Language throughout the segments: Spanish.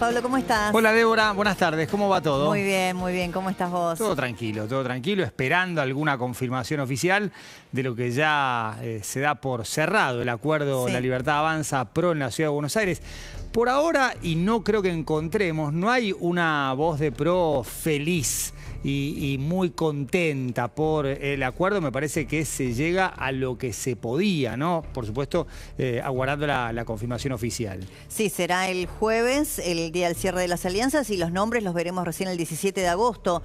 Pablo, ¿cómo estás? Hola Débora, buenas tardes, ¿cómo va todo? Muy bien, ¿cómo estás vos? Todo tranquilo, esperando alguna confirmación oficial de lo que ya se da por cerrado el acuerdo Sí. La Libertad Avanza PRO en la Ciudad de Buenos Aires. Por ahora, y no creo que encontremos, no hay una voz de PRO feliz y muy contenta por el acuerdo. Me parece que se llega a lo que se podía, ¿no? Por supuesto, aguardando la confirmación oficial. Sí, será el jueves, el día del cierre de las alianzas, y los nombres los veremos recién el 17 de agosto.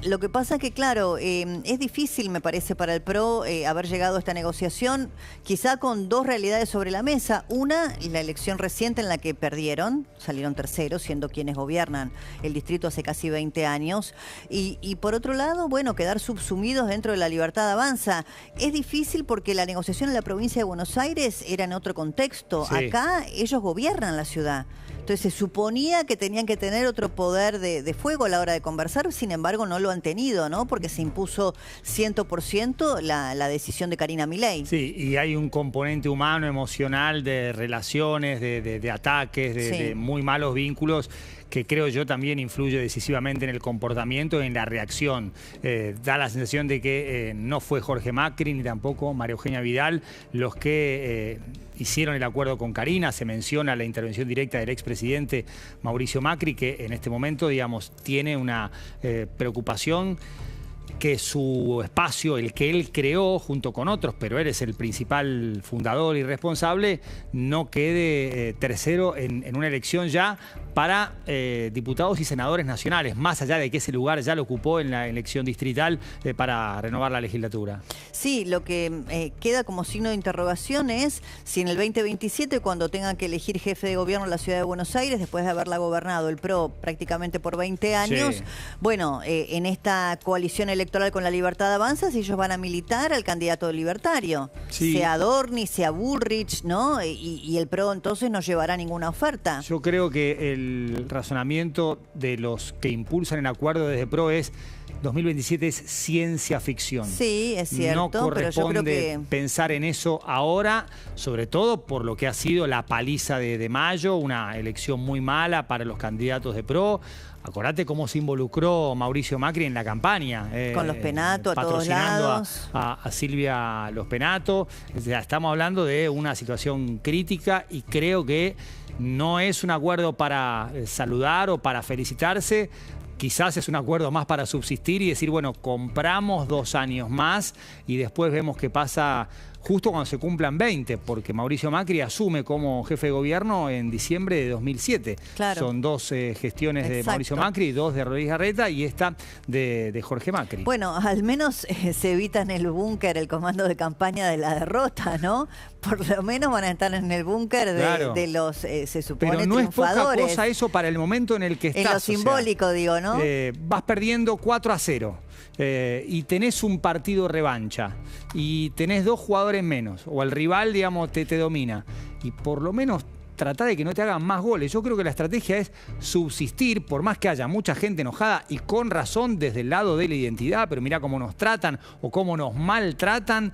Lo que pasa que, claro, es difícil, me parece, para el PRO haber llegado a esta negociación, quizá con dos realidades sobre la mesa. Una, la elección reciente en la que perdieron, salieron terceros, siendo quienes gobiernan el distrito hace casi 20 años. Y por otro lado, bueno, quedar subsumidos dentro de la Libertad Avanza. Es difícil porque la negociación en la provincia de Buenos Aires era en otro contexto. Sí. Acá ellos gobiernan la ciudad. Entonces se suponía que tenían que tener otro poder de fuego a la hora de conversar, sin embargo no lo han tenido, ¿no? Porque se impuso 100% la decisión de Karina Milei. Sí, y hay un componente humano, emocional, de relaciones, de ataques, Sí. de muy malos vínculos, que creo yo también influye decisivamente en el comportamiento y en la reacción. Da la sensación de que no fue Jorge Macri ni tampoco María Eugenia Vidal los que hicieron el acuerdo con Karina. Se menciona la intervención directa del expresidente Mauricio Macri, que en este momento, digamos, tiene una preocupación que su espacio, el que él creó junto con otros, pero él es el principal fundador y responsable, no quede tercero en una elección ya para diputados y senadores nacionales, más allá de que ese lugar ya lo ocupó en la elección distrital para renovar la legislatura. Sí, lo que queda como signo de interrogación es si en el 2027, cuando tengan que elegir jefe de gobierno en la ciudad de Buenos Aires, después de haberla gobernado el PRO prácticamente por 20 años, Sí. bueno, en esta coalición electoral con la Libertad Avanza, si ellos van a militar al candidato libertario, Sí. sea Dorni, sea Bullrich, ¿no? Y el PRO entonces no llevará ninguna oferta. Yo creo que el razonamiento de los que impulsan el acuerdo desde PRO es 2027 es ciencia ficción. Sí, es cierto, No pero yo corresponde creo que pensar en eso ahora, sobre todo por lo que ha sido la paliza de mayo, una elección muy mala para los candidatos de PRO. Acordate cómo se involucró Mauricio Macri en la campaña. Con los Penato a todos patrocinando lados. a Silvia Los Penato. O sea, estamos hablando de una situación crítica y creo que no es un acuerdo para saludar o para felicitarse. Quizás es un acuerdo más para subsistir y decir, bueno, compramos 2 años más y después vemos qué pasa justo cuando se cumplan 20, porque Mauricio Macri asume como jefe de gobierno en diciembre de 2007. Claro. Son 2 gestiones de Exacto. Mauricio Macri, 2 de Rodríguez Larreta y esta de Jorge Macri. bueno, al menos se evitan el búnker, el comando de campaña de la derrota, ¿no? Por lo menos van a estar en el búnker Claro. de los, se supone, Pero no es poca triunfadores. cosa eso para el momento en el que estás. En lo o sea, simbólico, digo, ¿no? vas perdiendo 4-0 y tenés un partido revancha y tenés 2 jugadores menos o el rival, digamos, te domina y por lo menos trata de que no te hagan más goles. Yo creo que la estrategia es subsistir, por más que haya mucha gente enojada y con razón desde el lado de la identidad, pero mirá cómo nos tratan o cómo nos maltratan,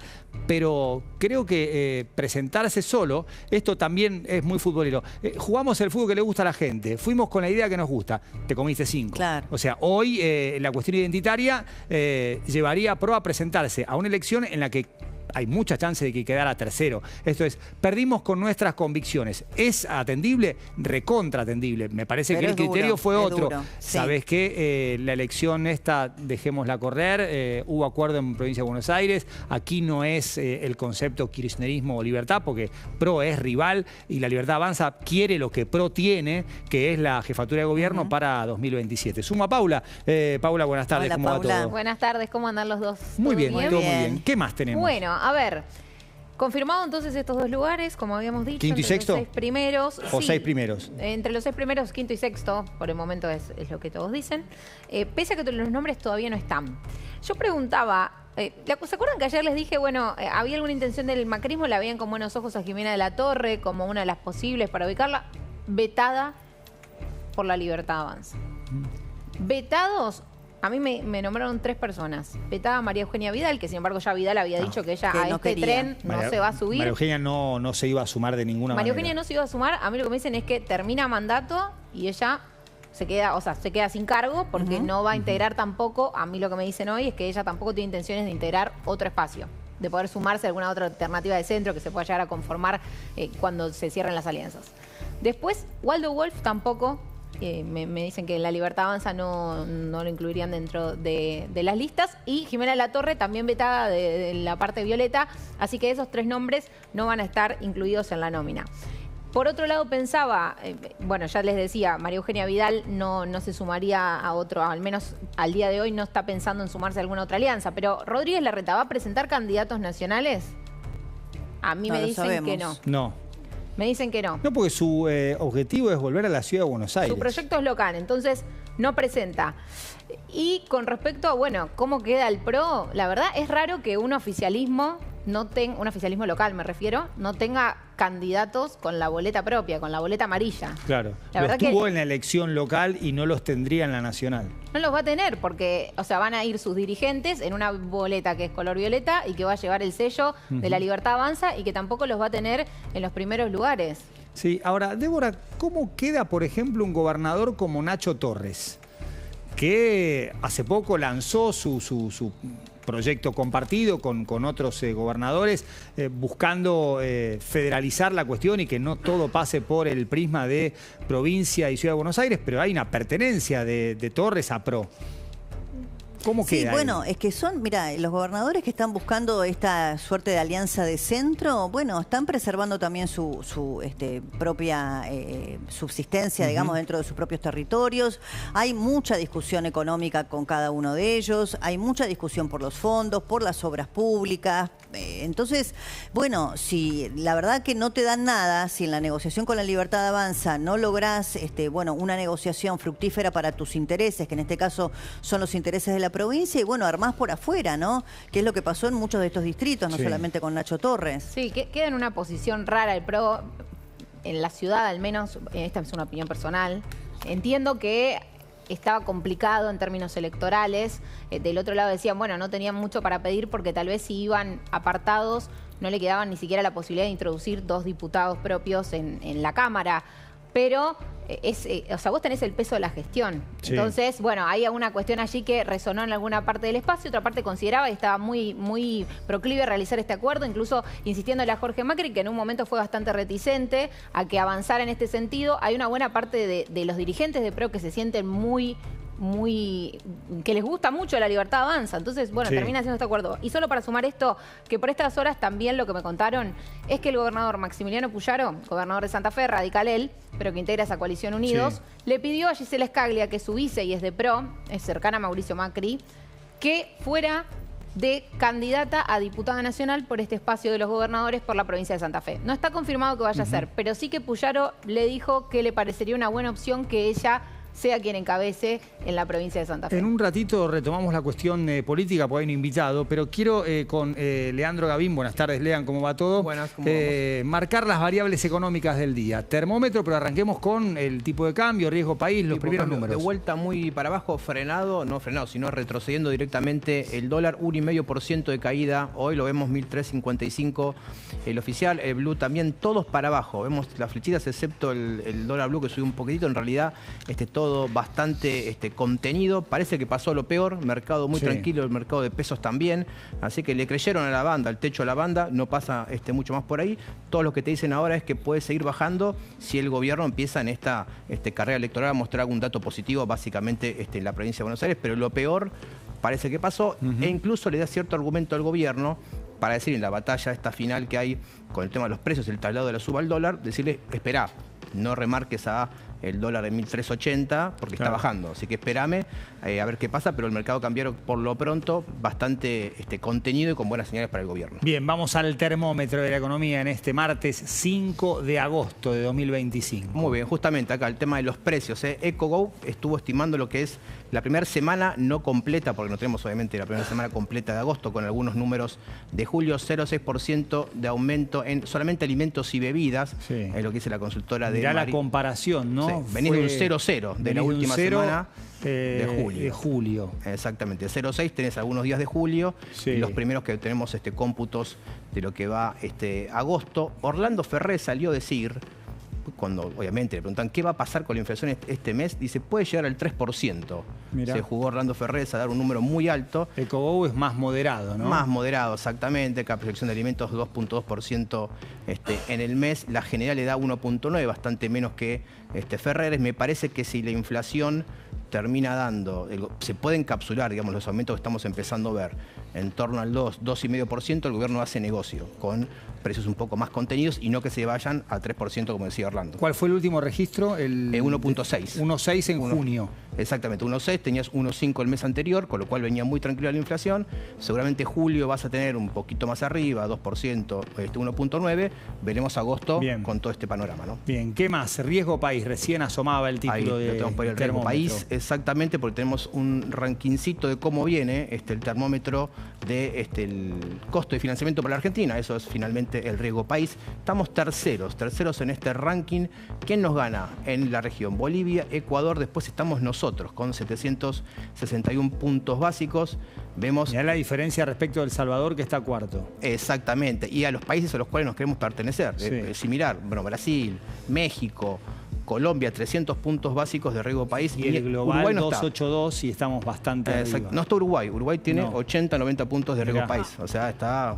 pero creo que presentarse solo, esto también es muy futbolero. Jugamos el fútbol que le gusta a la gente, fuimos con la idea que nos gusta, te comiste 5. Claro. O sea, hoy la cuestión identitaria llevaría a PRO a presentarse a una elección en la que hay mucha chance de que quedara tercero. Esto es, perdimos con nuestras convicciones. ¿Es atendible? Recontra atendible. Me parece Pero que el criterio duro, fue es otro. duro, sí. ¿Sabés qué? La elección esta, dejémosla correr. Hubo acuerdo en Provincia de Buenos Aires. Aquí no es el concepto kirchnerismo o libertad, porque PRO es rival y la Libertad Avanza quiere lo que PRO tiene, que es la jefatura de gobierno para 2027. Sumo a Paula. Paula, buenas tardes. Hola, ¿Cómo Paula. va todo? Buenas tardes, ¿cómo andan los dos? Muy ¿Todo bien, Muy todo muy bien. bien. ¿Qué más tenemos? Bueno, a ver, confirmado entonces estos 2 lugares, como habíamos dicho. ¿Quinto y entre sexto? Los 6 primeros. ¿O sí, 6 primeros? Entre los 6 primeros, quinto y sexto, por el momento es lo que todos dicen. Pese a que los nombres todavía no están. Yo preguntaba, ¿se acuerdan que ayer les dije, bueno, había alguna intención del macrismo, la veían con buenos ojos a Jimena de la Torre como una de las posibles para ubicarla? Vetada por la Libertad Avanza. Vetados A mí me nombraron 3 personas. Vetaba María Eugenia Vidal, que sin embargo ya Vidal había dicho que ella que a no este quería. tren no se va a subir. María Eugenia no se iba a sumar de ninguna María manera. Eugenia no se iba a sumar. A mí lo que me dicen es que termina mandato y ella se queda sin cargo porque no va a integrar tampoco. A mí lo que me dicen hoy es que ella tampoco tiene intenciones de integrar otro espacio, de poder sumarse a alguna otra alternativa de centro que se pueda llegar a conformar cuando se cierren las alianzas. Después, Waldo Wolf tampoco. Me dicen que La Libertad Avanza no lo incluirían dentro de las listas. Y Jimena Latorre también vetada de la parte violeta. Así que esos 3 nombres no van a estar incluidos en la nómina. Por otro lado pensaba, bueno, ya les decía, María Eugenia Vidal no se sumaría a otro, al menos al día de hoy no está pensando en sumarse a alguna otra alianza. Pero Rodríguez Larreta, ¿va a presentar candidatos nacionales? A mí me dicen que no. No. Me dicen que no. No, porque su objetivo es volver a la ciudad de Buenos Aires. Su proyecto es local, entonces no presenta. Y con respecto a, bueno, cómo queda el PRO, la verdad es raro que un oficialismo un oficialismo local me refiero, no tenga candidatos con la boleta propia, con la boleta amarilla. Claro. La verdad los tuvo que en la elección local y no los tendría en la nacional. no los va a tener porque, o sea, van a ir sus dirigentes en una boleta que es color violeta y que va a llevar el sello de La Libertad Avanza y que tampoco los va a tener en los primeros lugares. Sí, ahora, Débora, ¿cómo queda, por ejemplo, un gobernador como Nacho Torres? Que hace poco lanzó su proyecto compartido con otros gobernadores, buscando federalizar la cuestión y que no todo pase por el prisma de provincia y ciudad de Buenos Aires, pero hay una pertenencia de Torres a PRO. ¿Cómo Sí, queda bueno, ahí? es que son, mira, los gobernadores que están buscando esta suerte de alianza de centro, bueno, están preservando también su propia subsistencia, digamos, dentro de sus propios territorios. Hay mucha discusión económica con cada uno de ellos, hay mucha discusión por los fondos, por las obras públicas. Entonces, bueno, si la verdad que no te dan nada, si en la negociación con La Libertad Avanza no lográs, bueno, una negociación fructífera para tus intereses, que en este caso son los intereses de la provincia, y bueno, armás por afuera, ¿no? Que es lo que pasó en muchos de estos distritos, no Sí. solamente con Nacho Torres. Sí, queda en una posición rara el PRO, en la ciudad al menos, esta es una opinión personal. Entiendo que estaba complicado en términos electorales. Del otro lado decían, bueno, no tenían mucho para pedir porque tal vez si iban apartados no le quedaban ni siquiera la posibilidad de introducir 2 diputados propios en la Cámara. Pero, o sea, vos tenés el peso de la gestión. Sí. Entonces, bueno, hay alguna cuestión allí que resonó en alguna parte del espacio, otra parte consideraba y estaba muy proclive a realizar este acuerdo, incluso insistiéndole a Jorge Macri, que en un momento fue bastante reticente a que avanzara en este sentido. Hay una buena parte de los dirigentes de PRO que se sienten que les gusta mucho La Libertad Avanza. Entonces, bueno, Sí. termina haciendo este acuerdo. Y solo para sumar esto, que por estas horas también lo que me contaron es que el gobernador Maximiliano Puyaro, gobernador de Santa Fe, radical él, pero que integra esa coalición Unidos, Sí. le pidió a Gisela Scaglia, que es su vice y es de PRO, es cercana a Mauricio Macri, que fuera de candidata a diputada nacional por este espacio de los gobernadores por la provincia de Santa Fe. No está confirmado que vaya a ser, pero sí que Puyaro le dijo que le parecería una buena opción que ella sea quien encabece en la provincia de Santa Fe. En un ratito retomamos la cuestión política, porque hay un invitado, pero quiero con Leandro Gavín, buenas tardes, Lean, ¿cómo va todo? Buenas, ¿cómo vamos? Marcar las variables económicas del día. Termómetro, pero arranquemos con el tipo de cambio, riesgo país, los Tipo primeros cambio, números. De vuelta muy para abajo, no frenado, sino retrocediendo directamente el dólar, 1,5% de caída. Hoy lo vemos 1.355 el oficial, el blue también, todos para abajo. Vemos las flechitas, excepto el dólar blue que subió un poquitito. En realidad, todo bastante contenido. Parece que pasó lo peor, mercado muy Sí. tranquilo, el mercado de pesos también. Así que le creyeron a la banda, al techo a la banda, no pasa mucho más por ahí. Todos los que te dicen ahora es que puede seguir bajando si el gobierno empieza en esta carrera electoral a mostrar algún dato positivo, básicamente en la provincia de Buenos Aires, pero lo peor parece que pasó, e incluso le da cierto argumento al gobierno para decir en la batalla esta final que hay con el tema de los precios, el traslado de la suba al dólar, decirle, esperá, no remarques a el dólar en 1.380 porque Claro. está bajando, así que espérame a ver qué pasa, pero el mercado cambiario por lo pronto bastante contenido y con buenas señales para el gobierno. Bien, vamos al termómetro de la economía en este martes 5 de agosto de 2025. Muy bien, justamente acá el tema de los precios. EcoGo estuvo estimando lo que es la primera semana no completa, porque no tenemos obviamente la primera semana completa de agosto, con algunos números de julio, 0,6% de aumento en solamente alimentos y bebidas, Sí. es lo que dice la consultora de Mirá la Mari. comparación, ¿no? Sí, venís de un Fue- 0,0 de venís la un última 0 semana. de julio. Exactamente, 0,6 tenés algunos días de julio Sí. y los primeros que tenemos cómputos de lo que va agosto. Orlando Ferrer salió a decir, cuando obviamente le preguntan qué va a pasar con la inflación este mes, dice puede llegar al 3%. Mirá. Se jugó Orlando Ferrer a dar un número muy alto. Ecobow es más moderado, ¿no? Más moderado, exactamente. Cada proyección de alimentos 2.2% en el mes. La general le da 1.9, bastante menos que Ferrer. Me parece que si la inflación termina dando, se puede encapsular, digamos, los aumentos que estamos empezando a ver, en torno al 2,5%, el gobierno hace negocio con precios un poco más contenidos y no que se vayan a 3%, como decía Orlando. ¿Cuál fue el último registro? 1.6. 1.6 en junio. Exactamente, 1.6, tenías 1.5 el mes anterior, con lo cual venía muy tranquila la inflación. Seguramente julio vas a tener un poquito más arriba, 2%, 1.9. Veremos agosto Bien. con todo este panorama, ¿no? Bien, ¿qué más? Riesgo país, recién asomaba el título Ahí de lo tenemos por el riesgo país, exactamente, porque tenemos un rankincito de cómo viene el termómetro de el costo de financiamiento para la Argentina. Eso es finalmente el riesgo país. Estamos terceros en este ranking. ¿Quién nos gana en la región? Bolivia, Ecuador, después estamos nosotros con 761 puntos básicos. Vemos Mirá la diferencia respecto a El Salvador, que está cuarto. exactamente, y a los países a los cuales nos queremos pertenecer. Sí. Similar, bueno, Brasil, México, Colombia, 300 puntos básicos de riesgo país. Y el global Uruguay no está. 282 y estamos bastante arriba. No está Uruguay. Uruguay tiene No. 80, 90 puntos de riesgo Mirá. país. O sea,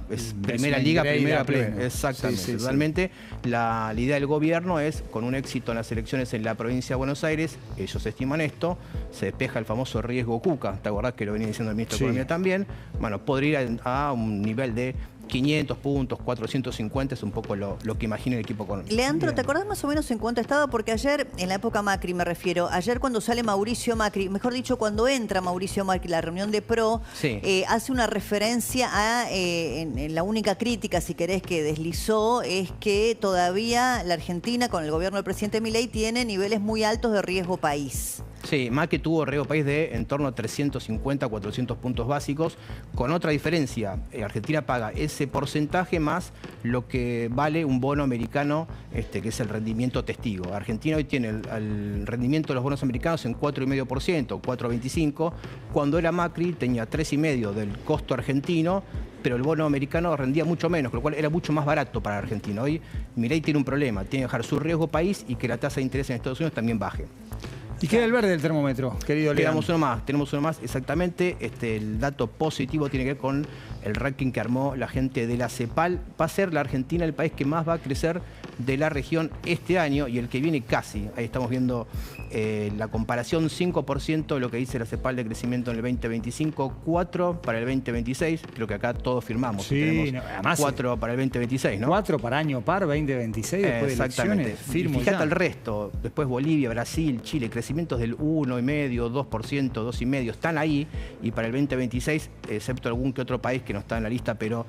es Mm, primera es un liga, upgrade primera a pleno. pleno. Exactamente. Sí, sí, sí. Totalmente. La idea del gobierno es, con un éxito en las elecciones en la provincia de Buenos Aires, ellos estiman esto, se despeja el famoso riesgo Cuca. ¿Te acordás que lo venía diciendo el ministro Sí. de Economía también? Bueno, podría ir a un nivel de 500 puntos, 450 es un poco lo que imagina el equipo económico. Leandro, Bien. ¿te acordás más o menos en cuánto estaba? Porque ayer, en la época Macri me refiero, ayer cuando sale Mauricio Macri, mejor dicho, cuando entra Mauricio Macri, la reunión de PRO, Sí. hace una referencia a, en la única crítica, si querés, que deslizó, es que todavía la Argentina, con el gobierno del presidente Milei, tiene niveles muy altos de riesgo país. Sí, Macri tuvo riesgo país de en torno a 350, 400 puntos básicos, con otra diferencia. Argentina paga ese porcentaje más lo que vale un bono americano, que es el rendimiento testigo. Argentina hoy tiene el rendimiento de los bonos americanos en 4,5%, 4,25%. Cuando era Macri tenía 3,5% del costo argentino, pero el bono americano rendía mucho menos, con lo cual era mucho más barato para Argentina. Hoy Milei tiene un problema, tiene que dejar su riesgo país y que la tasa de interés en Estados Unidos también baje. Y queda el verde del termómetro, querido Leandro. Tenemos uno más, exactamente. El dato positivo tiene que ver con el ranking que armó la gente de la CEPAL. Va a ser la Argentina el país que más va a crecer de la región este año y el que viene casi. Ahí estamos viendo la comparación, 5% lo que dice la CEPAL de crecimiento en el 2025, 4% para el 2026. Creo que acá todos firmamos. Sí, tenemos además, 4% para el 2026, ¿no? 4 para año par, 2026, después de Exactamente. elecciones. Firmo Fíjate ya. el resto. Después Bolivia, Brasil, Chile, crecimientos del 1,5%, 2%, 2,5%. Están ahí. Y para el 2026, excepto algún que otro país que no está en la lista, pero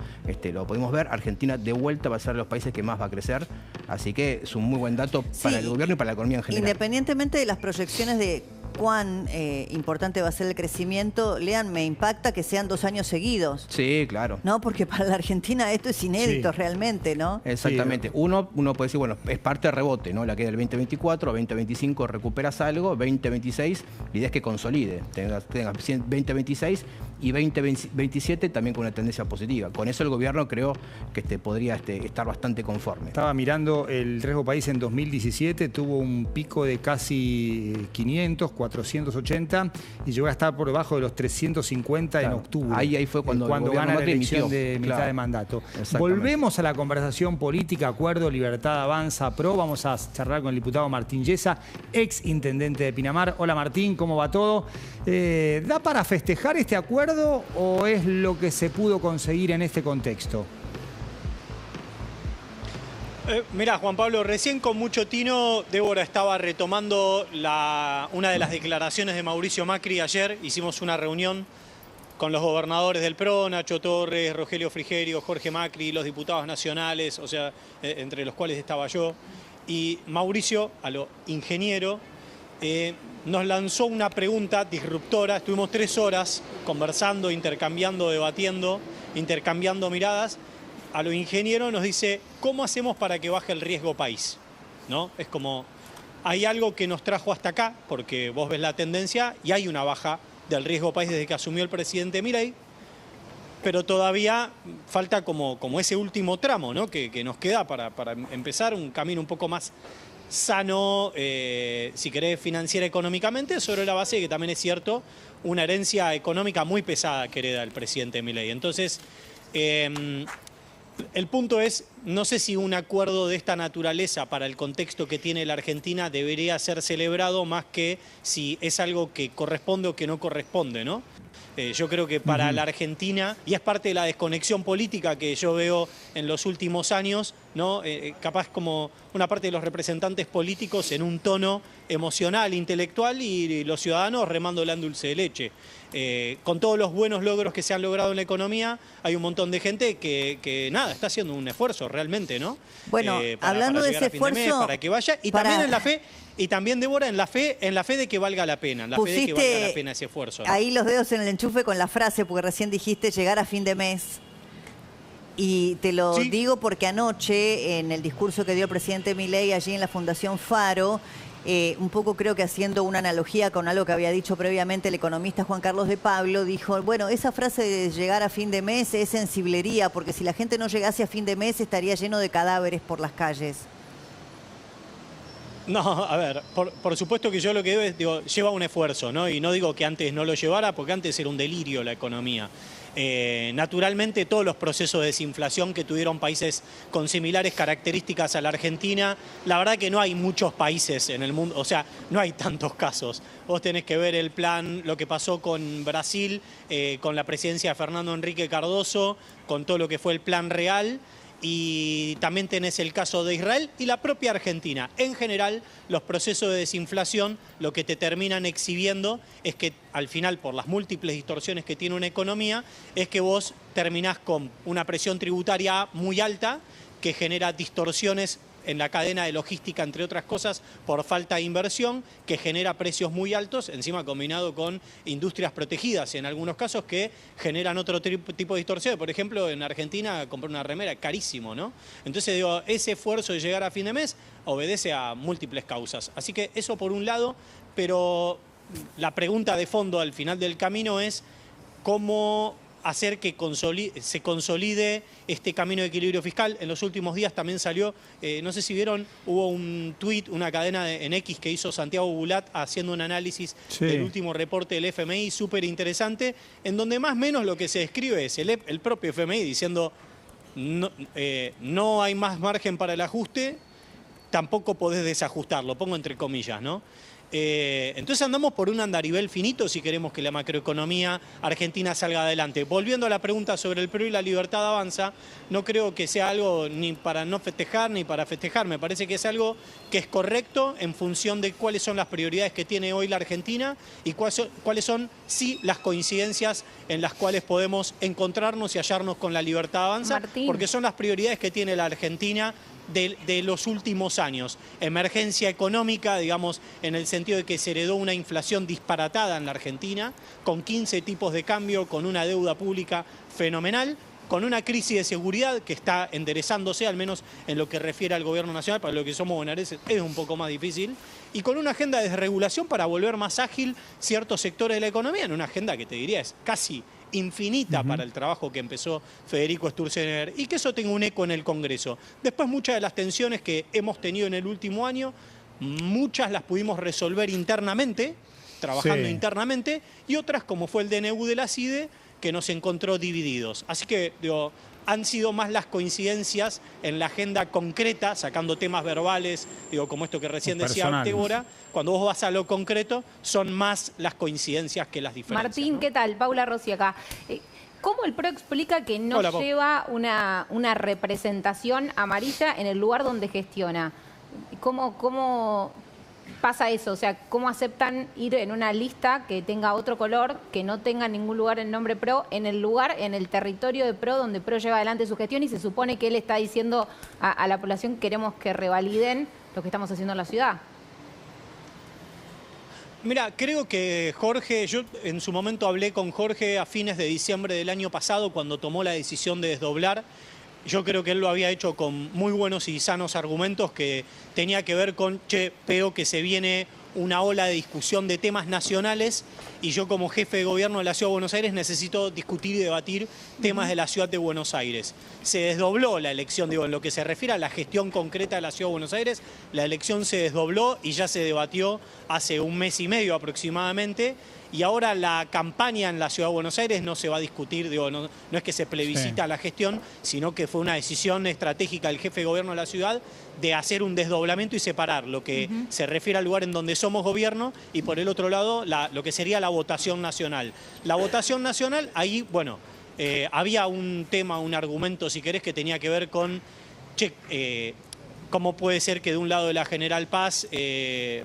lo podemos ver, Argentina de vuelta va a ser de los países que más va a crecer. Así que es un muy buen dato para el gobierno y para la economía en general. Independientemente de las proyecciones de cuán importante va a ser el crecimiento, Lean, me impacta que sean 2 años seguidos. Sí, claro. No, porque para la Argentina esto es inédito Sí. realmente, ¿no? Exactamente. Uno puede decir, bueno, es parte de rebote, ¿no? La queda del 2024, 2025 recuperas algo, 2026, la idea es que consolide, tengas 2026 y 2027 también con una tendencia positiva. Con eso el gobierno creo que podría estar bastante conforme. Estaba mirando el riesgo país en 2017, tuvo un pico de casi 500, 480 y llegó a estar por debajo de los 350 Claro. en octubre. Ahí fue cuando el gobierno gana la Macri elección emitió. de mitad Claro. de mandato. Exactamente. Volvemos a la conversación política, acuerdo, libertad, avanza, PRO. Vamos a charlar con el diputado Martín Yesa, ex intendente de Pinamar. Hola Martín, ¿cómo va todo? ¿Da para festejar este acuerdo o es lo que se pudo conseguir en este contexto? Mirá, Juan Pablo, recién con mucho tino, Débora estaba retomando una de las declaraciones de Mauricio Macri ayer. Hicimos una reunión con los gobernadores del PRO, Nacho Torres, Rogelio Frigerio, Jorge Macri, los diputados nacionales, o sea, entre los cuales estaba yo. Y Mauricio, a lo ingeniero, nos lanzó una pregunta disruptora. Estuvimos 3 horas conversando, intercambiando, debatiendo, intercambiando miradas. A lo ingeniero nos dice, ¿cómo hacemos para que baje el riesgo país? ¿No? Es como hay algo que nos trajo hasta acá, porque vos ves la tendencia y hay una baja del riesgo país desde que asumió el presidente Milei, pero todavía falta como ese último tramo, ¿no? que nos queda para empezar un camino un poco más sano, si querés, financiera económicamente, sobre la base de que también es cierto una herencia económica muy pesada que hereda el presidente Milei. Entonces, el punto es, no sé si un acuerdo de esta naturaleza para el contexto que tiene la Argentina debería ser celebrado más que si es algo que corresponde o que no corresponde, ¿no? Yo creo que para la Argentina, y es parte de la desconexión política que yo veo en los últimos años, ¿no? Capaz como una parte de los representantes políticos en un tono emocional, intelectual, y los ciudadanos remándole en dulce de leche. Con todos los buenos logros que se han logrado en la economía, hay un montón de gente que nada, está haciendo un esfuerzo realmente, ¿no? Bueno, hablando de ese esfuerzo, para que vaya, y también en la fe, y también, Débora, en la fe de que valga la pena, fe de que valga la pena ese esfuerzo, ¿no? Ahí los dedos en el enchufe con la frase, porque recién dijiste llegar a fin de mes. Y te lo digo porque anoche, en el discurso que dio el presidente Milei allí en la Fundación Faro, un poco creo que haciendo una analogía con algo que había dicho previamente el economista Juan Carlos de Pablo, dijo, bueno, esa frase de llegar a fin de mes es sensiblería, porque si la gente no llegase a fin de mes estaría lleno de cadáveres por las calles. No, a ver, por supuesto que yo lo que digo, lleva un esfuerzo, ¿no? Y no digo que antes no lo llevara, porque antes era un delirio la economía. Naturalmente, todos los procesos de desinflación que tuvieron países con similares características a la Argentina, la verdad que no hay muchos países en el mundo, o sea, no hay tantos casos. Vos tenés que ver el plan, lo que pasó con Brasil, con la presidencia de Fernando Enrique Cardoso, con todo lo que fue el plan real. Y también tenés el caso de Israel y la propia Argentina. En general, los procesos de desinflación lo que te terminan exhibiendo es que al final, por las múltiples distorsiones que tiene una economía, es que vos terminás con una presión tributaria muy alta que genera distorsiones en la cadena de logística, entre otras cosas, por falta de inversión, que genera precios muy altos, encima combinado con industrias protegidas, en algunos casos que generan otro tipo de distorsiones. Por ejemplo, en Argentina comprar una remera carísimo, ¿no? Entonces, digo, ese esfuerzo de llegar a fin de mes obedece a múltiples causas. Así que eso por un lado, pero la pregunta de fondo al final del camino es cómo hacer que se consolide este camino de equilibrio fiscal. En los últimos días también salió, no sé si vieron, hubo un tuit, una cadena en X que hizo Santiago Bulat haciendo un análisis del último reporte del FMI, súper interesante, en donde más o menos lo que se describe es el propio FMI diciendo no hay más margen para el ajuste, tampoco podés desajustarlo, pongo entre comillas, ¿no? Entonces andamos por un andarivel finito si queremos que la macroeconomía argentina salga adelante. Volviendo a la pregunta sobre el PRO y la Libertad Avanza, no creo que sea algo ni para no festejar ni para festejar. Me parece que es algo que es correcto en función de cuáles son las prioridades que tiene hoy la Argentina y cuáles son, sí, las coincidencias en las cuales podemos encontrarnos y hallarnos con la Libertad Avanza, porque son las prioridades que tiene la Argentina de los últimos años. Emergencia económica, digamos, en el sentido de que se heredó una inflación disparatada en la Argentina, con 15 tipos de cambio, con una deuda pública fenomenal, con una crisis de seguridad que está enderezándose, al menos en lo que refiere al gobierno nacional, para lo que somos bonaerenses es un poco más difícil, y con una agenda de desregulación para volver más ágil ciertos sectores de la economía, en una agenda que te diría es casi infinita para el trabajo que empezó Federico Sturzenegger, y que eso tenga un eco en el Congreso. Después, muchas de las tensiones que hemos tenido en el último año, muchas las pudimos resolver internamente, trabajando internamente, y otras, como fue el DNU de la CIDE, que nos encontró divididos. Así que, digo, han sido más las coincidencias en la agenda concreta, sacando temas verbales, digo, como esto que recién decía Débora, cuando vos vas a lo concreto, son más las coincidencias que las diferencias. Martín, ¿no? ¿Qué tal? Paula Rossi acá. ¿Cómo el PRO explica que no lleva una representación amarilla en el lugar donde gestiona? ¿Cómo pasa eso? O sea, ¿cómo aceptan ir en una lista que tenga otro color, que no tenga en ningún lugar el nombre PRO, en el territorio de PRO donde PRO lleva adelante su gestión y se supone que él está diciendo a la población queremos que revaliden lo que estamos haciendo en la ciudad? Mira, creo que Jorge, yo en su momento hablé con Jorge a fines de diciembre del año pasado cuando tomó la decisión de desdoblar. Yo creo que él lo había hecho con muy buenos y sanos argumentos que tenía que ver con, che, veo que se viene una ola de discusión de temas nacionales y yo como jefe de gobierno de la Ciudad de Buenos Aires necesito discutir y debatir temas de la Ciudad de Buenos Aires. Se desdobló la elección, digo, en lo que se refiere a la gestión concreta de la Ciudad de Buenos Aires, la elección se desdobló y ya se debatió hace un mes y medio aproximadamente. Y ahora la campaña en la Ciudad de Buenos Aires no se va a discutir, digo, no es que se plebiscita la gestión, sino que fue una decisión estratégica del jefe de gobierno de la ciudad de hacer un desdoblamiento y separar lo que se refiere al lugar en donde somos gobierno y por el otro lado lo que sería la votación nacional. La votación nacional, ahí, bueno, había un tema, un argumento, si querés, que tenía que ver con... ¿Cómo puede ser que de un lado de la General Paz,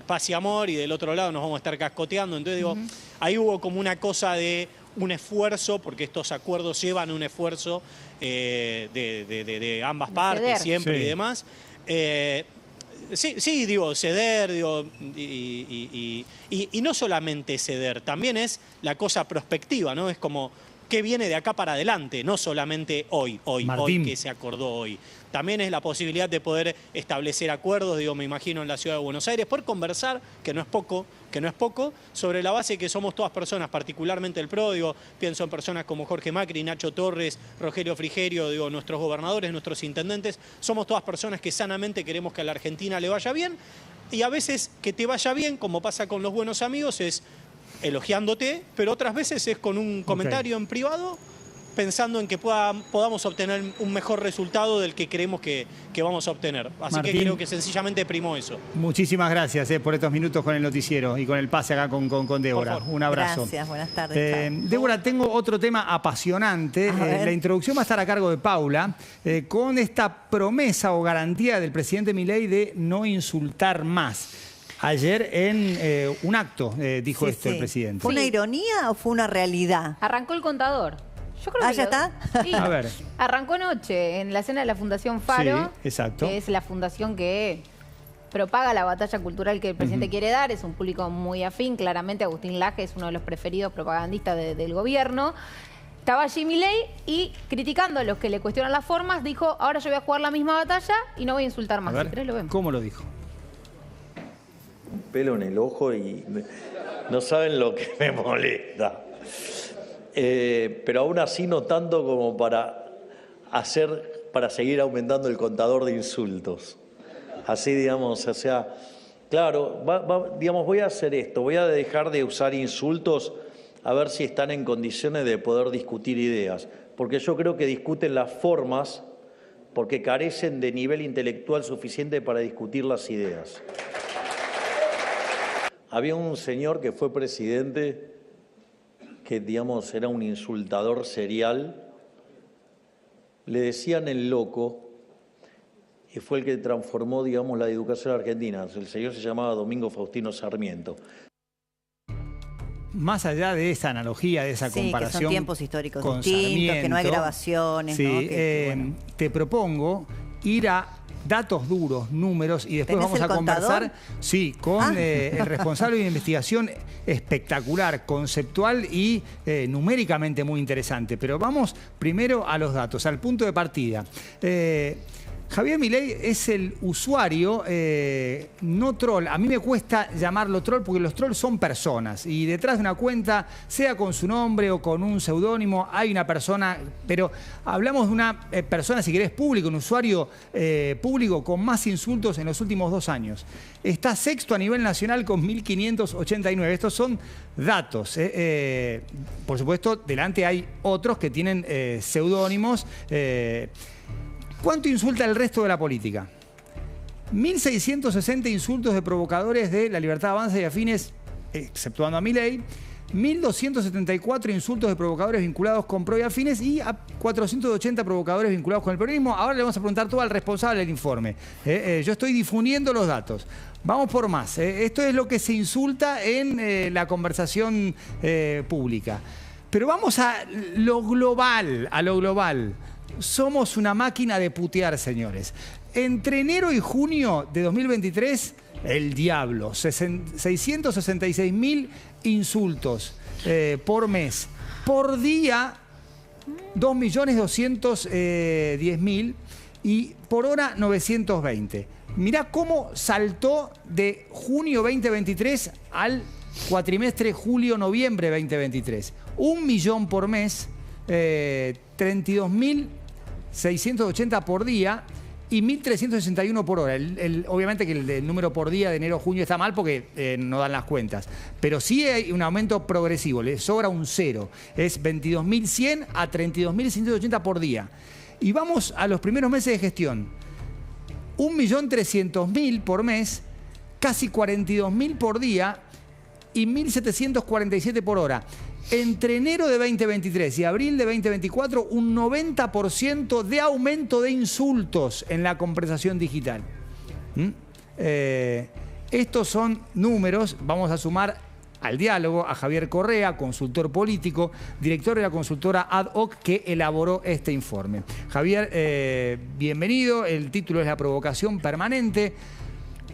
paz y amor, y del otro lado nos vamos a estar cascoteando? Entonces digo, ahí hubo como una cosa de un esfuerzo, porque estos acuerdos llevan un esfuerzo de ambas partes, ceder. siempre Sí. y demás. Sí, digo, ceder, digo, y no solamente ceder, también es la cosa prospectiva, ¿no? Es como, ¿qué viene de acá para adelante? No solamente hoy que se acordó hoy. También es la posibilidad de poder establecer acuerdos, digo, me imagino en la Ciudad de Buenos Aires, poder conversar, que no es poco, sobre la base de que somos todas personas, particularmente el PRO, digo, pienso en personas como Jorge Macri, Nacho Torres, Rogelio Frigerio, digo, nuestros gobernadores, nuestros intendentes, somos todas personas que sanamente queremos que a la Argentina le vaya bien, y a veces que te vaya bien, como pasa con los buenos amigos, es elogiándote, pero otras veces es con un comentario en privado, pensando en que podamos obtener un mejor resultado del que creemos que vamos a obtener. Así Martín, que creo que sencillamente primó eso. Muchísimas gracias por estos minutos con el noticiero y con el pase acá con Débora. Un abrazo. Gracias, buenas tardes. Chao. Débora, tengo otro tema apasionante. A ver. La introducción va a estar a cargo de Paula, con esta promesa o garantía del presidente Milei de no insultar más. Ayer en un acto dijo Sí, esto el sí. presidente. ¿Fue una ironía o fue una realidad? Arrancó el contador. Yo creo que ¿ya está? Sí. A ver. Arrancó anoche en la cena de la Fundación Faro. Sí, exacto. Que es la fundación que propaga la batalla cultural que el presidente quiere dar. Es un público muy afín. Claramente Agustín Laje es uno de los preferidos propagandistas del gobierno. Estaba allí Milei y criticando a los que le cuestionan las formas, dijo, ahora yo voy a jugar la misma batalla y no voy a insultar A más. ver, Si querés lo vemos. ¿cómo lo dijo? Pelo en el ojo y no saben lo que me molesta. Pero aún así no tanto como para seguir aumentando el contador de insultos. Así, digamos, o sea, claro, digamos, voy a hacer esto, voy a dejar de usar insultos a ver si están en condiciones de poder discutir ideas. Porque yo creo que discuten las formas porque carecen de nivel intelectual suficiente para discutir las ideas. Había un señor que fue presidente que, digamos, era un insultador serial. Le decían el loco y fue el que transformó, digamos, la educación argentina. El señor se llamaba Domingo Faustino Sarmiento. Más allá de esa analogía, de esa Sí, comparación que son tiempos históricos con distintos, que no hay Sarmiento, grabaciones. sí, ¿no? Que, bueno. te propongo ir a datos duros, números, y después ¿Tenés vamos a el contador? conversar con el responsable de una investigación espectacular, conceptual y numéricamente muy interesante. Pero vamos primero a los datos, al punto de partida. Javier Milei es el usuario no troll. A mí me cuesta llamarlo troll porque los trolls son personas y detrás de una cuenta, sea con su nombre o con un seudónimo, hay una persona, pero hablamos de una persona, si querés, público, un usuario público con más insultos en los últimos 2 años. Está sexto a nivel nacional con 1.589. Estos son datos. Por supuesto, delante hay otros que tienen seudónimos. ¿Cuánto insulta el resto de la política? 1.660 insultos de provocadores de La Libertad Avanza y afines, exceptuando a Milei. 1.274 insultos de provocadores vinculados con PRO y afines y a 480 provocadores vinculados con el peronismo. Ahora le vamos a preguntar todo al responsable del informe. Yo estoy difundiendo los datos. Vamos por más. Esto es lo que se insulta en la conversación pública. Pero vamos a lo global, Somos una máquina de putear, señores. Entre enero y junio de 2023, el diablo. 666.000 insultos por mes. Por día, 2.210.000 y por hora 920. Mirá cómo saltó de junio 2023 al cuatrimestre julio-noviembre 2023. 1 millón por mes, 32.680 por día y 1.361 por hora. Obviamente que el número por día de enero a junio está mal porque no dan las cuentas. Pero sí hay un aumento progresivo, le sobra un cero. Es 22.100 a 32.680 por día. Y vamos a los primeros meses de gestión. 1.300.000 por mes, casi 42.000 por día y 1.747 por hora. Entre enero de 2023 y abril de 2024, un 90% de aumento de insultos en la conversación digital. Estos son números, vamos a sumar al diálogo a Javier Correa, consultor político, director de la consultora Ad Hoc que elaboró este informe. Javier, bienvenido, el título es La provocación permanente.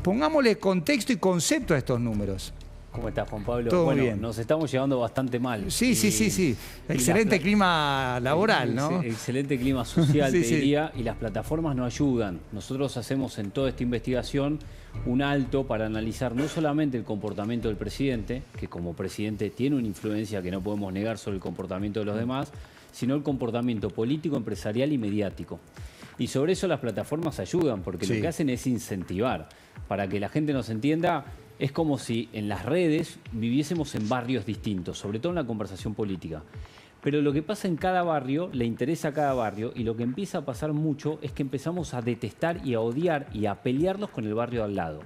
Pongámosle contexto y concepto a estos números. ¿Cómo estás, Juan Pablo? Todo bueno, bien. Nos estamos llevando bastante mal. Sí. Excelente clima laboral, ¿no? Excelente clima social, te Sí. diría, y las plataformas no ayudan. Nosotros hacemos en toda esta investigación un alto para analizar no solamente el comportamiento del presidente, que como presidente tiene una influencia que no podemos negar sobre el comportamiento de los demás, sino el comportamiento político, empresarial y mediático. Y sobre eso las plataformas ayudan, porque Sí. lo que hacen es incentivar. Para que la gente nos entienda, es como si en las redes viviésemos en barrios distintos, sobre todo en la conversación política. Pero lo que pasa en cada barrio le interesa a cada barrio, y lo que empieza a pasar mucho es que empezamos a detestar y a odiar y a pelearnos con el barrio al lado.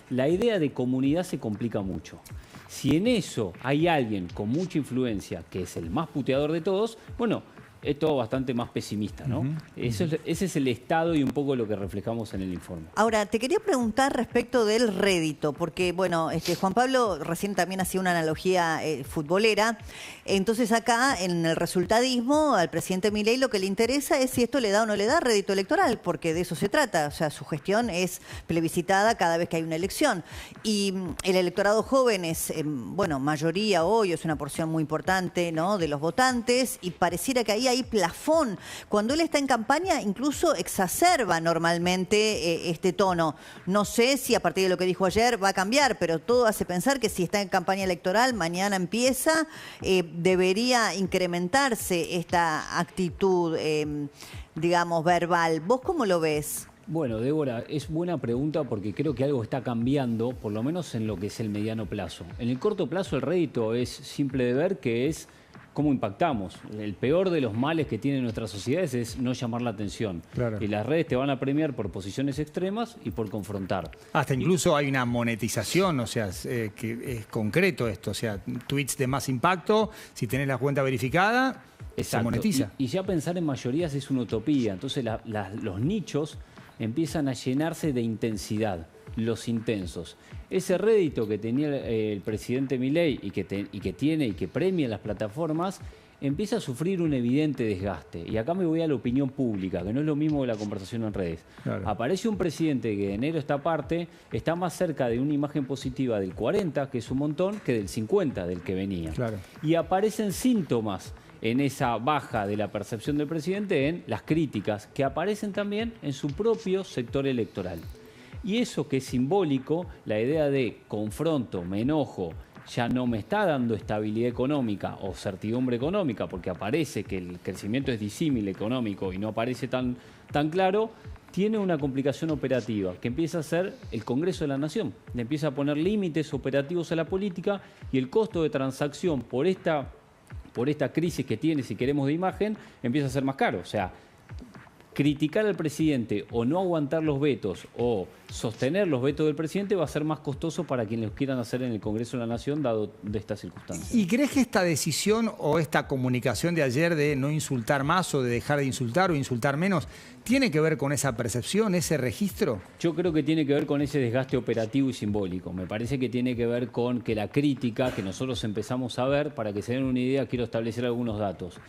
La idea de comunidad se complica mucho. Si en eso hay alguien con mucha influencia, que es el más puteador de todos, bueno, es todo bastante más pesimista, ¿no? Ese es el estado y un poco lo que reflejamos en el informe. Ahora, te quería preguntar respecto del rédito, porque, bueno, Juan Pablo recién también hacía una analogía futbolera. Entonces acá, en el resultadismo, al presidente Milei lo que le interesa es si esto le da o no le da rédito electoral, porque de eso se trata. O sea, su gestión es plebiscitada cada vez que hay una elección. Y el electorado joven es, bueno, mayoría hoy, es una porción muy importante, ¿no?, de los votantes, y pareciera que ahí hay plafón. Cuando él está en campaña, incluso exacerba normalmente este tono. No sé si a partir de lo que dijo ayer va a cambiar, pero todo hace pensar que si está en campaña electoral, mañana empieza, debería incrementarse esta actitud, digamos, verbal. ¿Vos cómo lo ves? Bueno, Débora, es buena pregunta porque creo que algo está cambiando, por lo menos en lo que es el mediano plazo. En el corto plazo el rédito es simple de ver, que es cómo impactamos. El peor de los males que tienen nuestras sociedades es no llamar la atención. Claro. Y las redes te van a premiar por posiciones extremas y por confrontar. Hasta incluso hay una monetización, o sea, que es concreto esto. O sea, tweets de más impacto, si tenés la cuenta verificada, se monetiza. Y ya pensar en mayorías es una utopía. Entonces los nichos empiezan a llenarse de intensidad, los intensos. Ese rédito que tenía el presidente Milei y que tiene y que premia las plataformas, empieza a sufrir un evidente desgaste. Y acá me voy a la opinión pública, que no es lo mismo que la conversación en redes. Claro. Aparece un presidente que de enero a esta parte está más cerca de una imagen positiva del 40, que es un montón, que del 50, del que venía. Claro. Y aparecen síntomas en esa baja de la percepción del presidente en las críticas, que aparecen también en su propio sector electoral. Y eso que es simbólico, la idea de confronto, me enojo, ya no me está dando estabilidad económica o certidumbre económica, porque aparece que el crecimiento es disímil económico y no aparece tan claro, tiene una complicación operativa, que empieza a ser el Congreso de la Nación. Le empieza a poner límites operativos a la política y el costo de transacción por esta crisis que tiene, si queremos, de imagen, empieza a ser más caro. O sea, criticar al presidente o no aguantar los vetos o sostener los vetos del presidente va a ser más costoso para quienes los quieran hacer en el Congreso de la Nación, dado de estas circunstancias. ¿Y crees que esta decisión o esta comunicación de ayer de no insultar más o de dejar de insultar o insultar menos, tiene que ver con esa percepción, ese registro? Yo creo que tiene que ver con ese desgaste operativo y simbólico. Me parece que tiene que ver con que la crítica que nosotros empezamos a ver, para que se den una idea, quiero establecer algunos datos.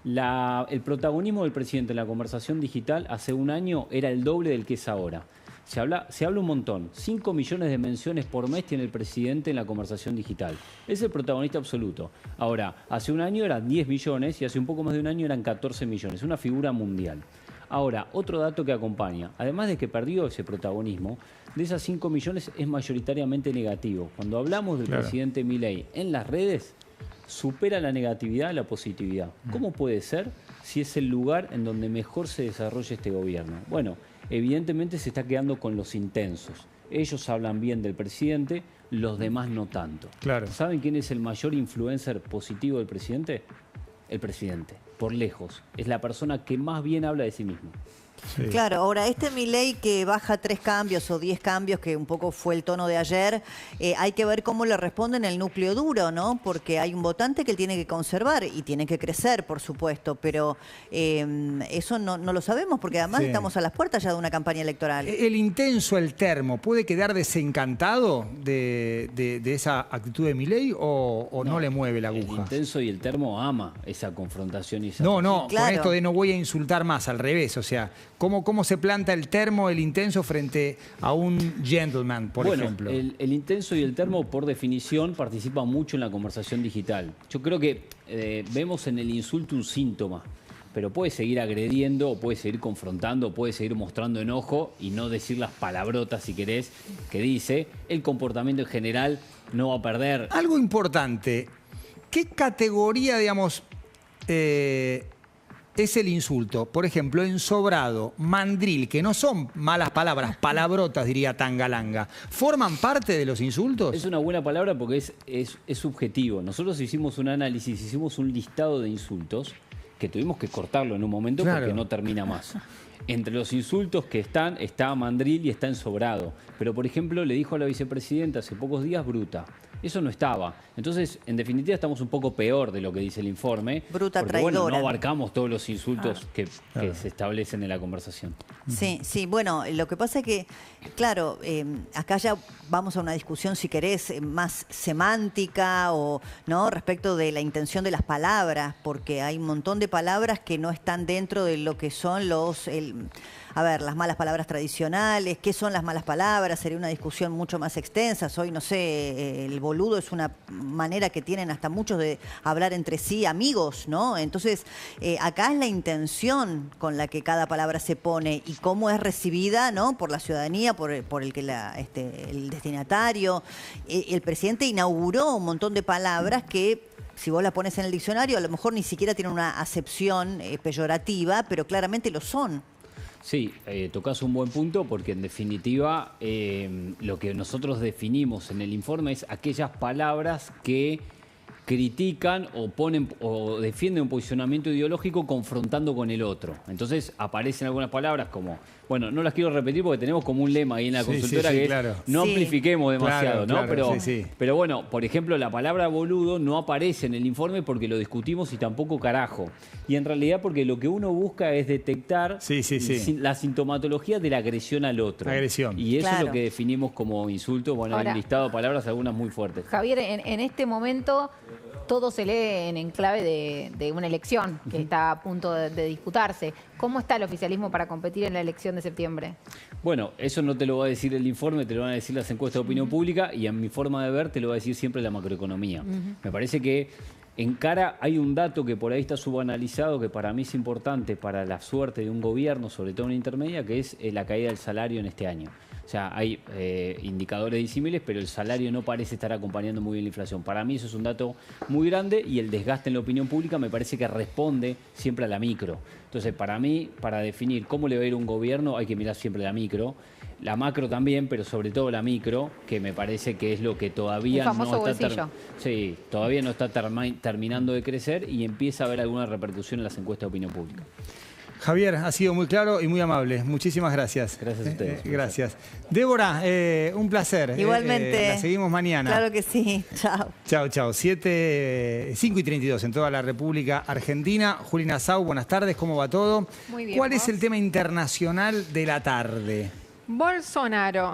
El protagonismo del presidente en la conversación digital hace un año era el doble del que es ahora. Se habla un montón. 5 millones de menciones por mes tiene el presidente en la conversación digital. Es el protagonista absoluto. Ahora, hace un año eran 10 millones y hace un poco más de un año eran 14 millones. Una figura mundial. Ahora, otro dato que acompaña, además de que perdió ese protagonismo, de esas 5 millones es mayoritariamente negativo. Cuando hablamos del presidente Milei en las redes, supera la negatividad a la positividad. ¿Cómo puede ser si es el lugar en donde mejor se desarrolla este gobierno? Bueno, evidentemente se está quedando con los intensos. Ellos hablan bien del presidente, los demás no tanto. Claro. ¿Saben quién es el mayor influencer positivo del presidente? El presidente, por lejos. Es la persona que más bien habla de sí mismo. Sí. Claro, ahora este Milei que baja 3 cambios o 10 cambios, que un poco fue el tono de ayer, hay que ver cómo le responden el núcleo duro, ¿no? Porque hay un votante que él tiene que conservar y tiene que crecer, por supuesto, pero eso no lo sabemos porque además estamos a las puertas ya de una campaña electoral. El intenso, el termo, ¿puede quedar desencantado de esa actitud de Milei o no le mueve la aguja? El intenso y el termo ama esa confrontación y esa... No, Claro. con esto de no voy a insultar más, al revés, o sea, ¿cómo se planta el termo, el intenso frente a un gentleman, por ejemplo? El intenso y el termo, por definición, participan mucho en la conversación digital. Yo creo que vemos en el insulto un síntoma, pero puede seguir agrediendo, o puede seguir confrontando, o puede seguir mostrando enojo y no decir las palabrotas, si querés, que dice. El comportamiento en general no va a perder. Algo importante, ¿qué categoría, digamos, es el insulto? Por ejemplo, ensobrado, mandril, que no son malas palabras, palabrotas, diría Tangalanga, ¿forman parte de los insultos? Es una buena palabra porque es subjetivo. Nosotros hicimos un análisis, hicimos un listado de insultos que tuvimos que cortarlo en un momento porque no termina más. Entre los insultos que está mandril y está ensobrado. Pero, por ejemplo, le dijo a la vicepresidenta hace pocos días bruta. Eso no estaba. Entonces, en definitiva, estamos un poco peor de lo que dice el informe. Bruta, porque, traidora. bueno, no abarcamos todos los insultos que se establecen en la conversación. Sí, bueno, lo que pasa es que, claro, acá ya vamos a una discusión, si querés, más semántica o no respecto de la intención de las palabras, porque hay un montón de palabras que no están dentro de lo que son las malas palabras tradicionales. ¿Qué son las malas palabras? Sería una discusión mucho más extensa. Hoy, no sé, el boludo es una manera que tienen hasta muchos de hablar entre sí, amigos, ¿no? Entonces, acá es la intención con la que cada palabra se pone y cómo es recibida, ¿no? Por la ciudadanía, por el que el destinatario. El presidente inauguró un montón de palabras que, si vos las pones en el diccionario, a lo mejor ni siquiera tienen una acepción peyorativa, pero claramente lo son. Sí, tocas un buen punto porque en definitiva lo que nosotros definimos en el informe es aquellas palabras que critican o defienden un posicionamiento ideológico confrontando con el otro. Entonces aparecen algunas palabras como, bueno, no las quiero repetir porque tenemos como un lema ahí en la consultora que es no amplifiquemos demasiado, ¿no? Pero bueno, por ejemplo, la palabra boludo no aparece en el informe porque lo discutimos y tampoco carajo. Y en realidad porque lo que uno busca es detectar la sintomatología de la agresión al otro. Agresión. Y eso es lo que definimos como insulto. Bueno, hay un listado de palabras, algunas muy fuertes. Javier, en este momento todo se lee en clave de una elección que está a punto de disputarse. ¿Cómo está el oficialismo para competir en la elección de septiembre? Bueno, eso no te lo va a decir el informe, te lo van a decir las encuestas de opinión pública y en mi forma de ver te lo va a decir siempre la macroeconomía. Me parece que hay un dato que por ahí está subanalizado que para mí es importante para la suerte de un gobierno, sobre todo en intermedia, que es la caída del salario en este año. O sea, hay indicadores disímiles, pero el salario no parece estar acompañando muy bien la inflación. Para mí eso es un dato muy grande y el desgaste en la opinión pública me parece que responde siempre a la micro. Entonces, para mí, para definir cómo le va a ir un gobierno, hay que mirar siempre la micro. La macro también, pero sobre todo la micro, que me parece que es lo que todavía todavía no está terminando de crecer y empieza a haber alguna repercusión en las encuestas de opinión pública. Javier, ha sido muy claro y muy amable. Muchísimas gracias. Gracias a ustedes. Gracias. Débora, un placer. Igualmente. La seguimos mañana. Claro que sí. Chao. Chao. 5:32 en toda la República Argentina. Julina Sau, buenas tardes. ¿Cómo va todo? Muy bien. ¿Cuál es el tema internacional de la tarde? Bolsonaro.